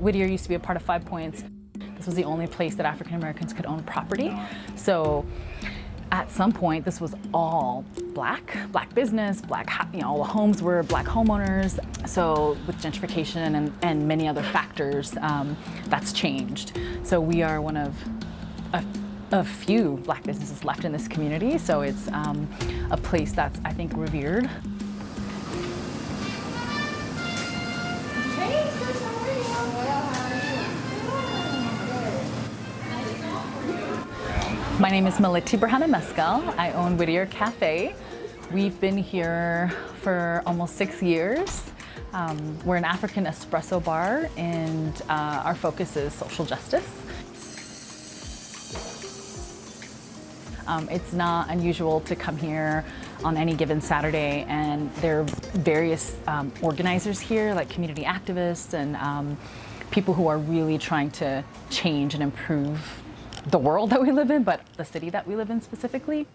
Whittier used to be a part of Five Points. This was the only place that African Americans could own property. So at some point, this was all black business, all the homes were black homeowners. So with gentrification and many other factors, that's changed. So we are one of a few black businesses left in this community. So it's a place that's, I think, revered. My name is Maliki Berhana Mescal. I own Whittier Cafe. We've been here for almost 6 years. We're an African espresso bar, and our focus is social justice. It's not unusual to come here on any given Saturday, and there are various organizers here, like community activists and people who are really trying to change and improve the world that we live in, but the city that we live in specifically.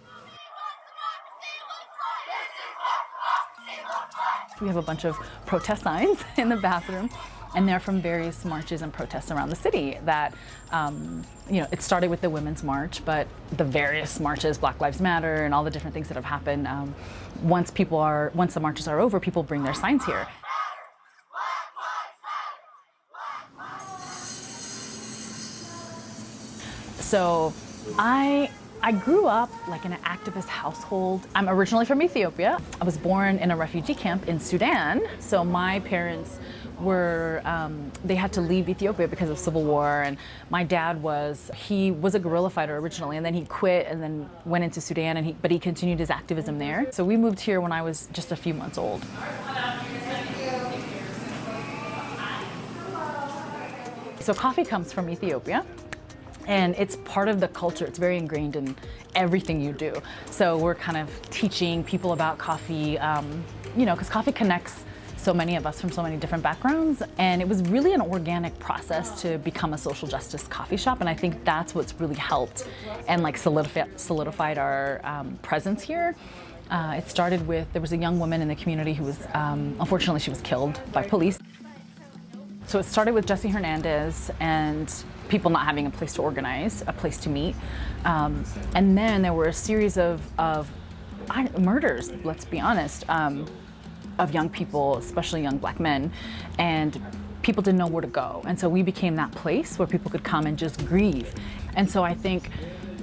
We have a bunch of protest signs in the bathroom, and they're from various marches and protests around the city that, it started with the Women's March, but the various marches, Black Lives Matter and all the different things that have happened, once the marches are over, people bring their signs here. So I grew up like in an activist household. I'm originally from Ethiopia. I was born in a refugee camp in Sudan. So my parents they had to leave Ethiopia because of civil war. And my dad he was a guerrilla fighter originally, and then he quit and then went into Sudan, but he continued his activism there. So we moved here when I was just a few months old. So coffee comes from Ethiopia. And it's part of the culture. It's very ingrained in everything you do. So we're kind of teaching people about coffee, because coffee connects so many of us from so many different backgrounds. And it was really an organic process to become a social justice coffee shop. And I think that's what's really helped and solidified our presence here. It started there was a young woman in the community who was, unfortunately, she was killed by police. So it started with Jesse Hernandez and people not having a place to organize, a place to meet. And then there were a series of murders, let's be honest, of young people, especially young black men. And people didn't know where to go. And so we became that place where people could come and just grieve. And so I think,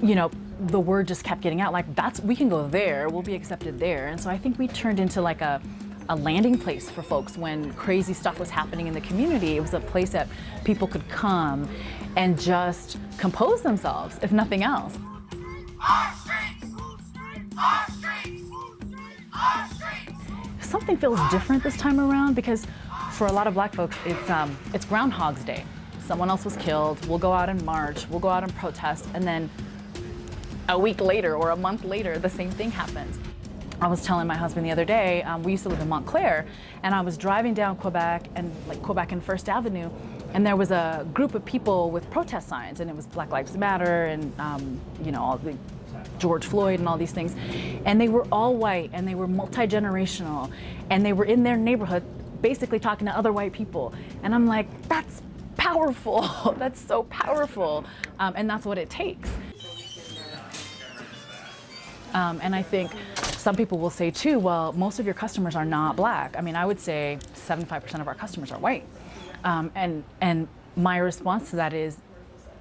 the word just kept getting out, like, we can go there, we'll be accepted there. And so I think we turned into like a landing place for folks when crazy stuff was happening in the community. It was a place that people could come and just compose themselves, if nothing else. Our streets! Our streets! Our streets! Something feels different this time around because for a lot of black folks, it's Groundhog's Day. Someone else was killed, we'll go out and march, we'll go out and protest, and then a week later or a month later, the same thing happens. I was telling my husband the other day, we used to live in Montclair, and I was driving down Quebec and First Avenue, and there was a group of people with protest signs, and it was Black Lives Matter and all the George Floyd and all these things. And they were all white, and they were multi-generational, and they were in their neighborhood basically talking to other white people. And I'm like, that's powerful. That's so powerful. And that's what it takes. And I think some people will say too, well, most of your customers are not black. I mean, I would say 75% of our customers are white. And my response to that is,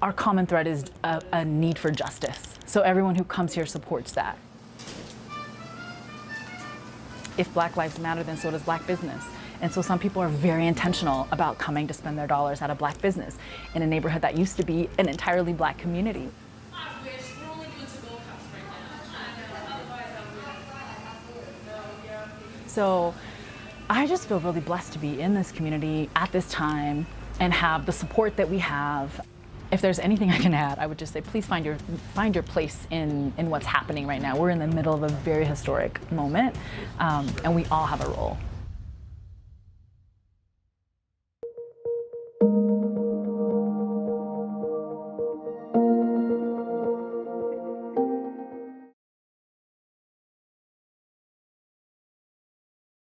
our common thread is a need for justice. So everyone who comes here supports that. If Black Lives Matter, then so does black business. And so some people are very intentional about coming to spend their dollars at a black business in a neighborhood that used to be an entirely black community. So I just feel really blessed to be in this community at this time and have the support that we have. If there's anything I can add, I would just say, please find your place in what's happening right now. We're in the middle of a very historic moment, and we all have a role.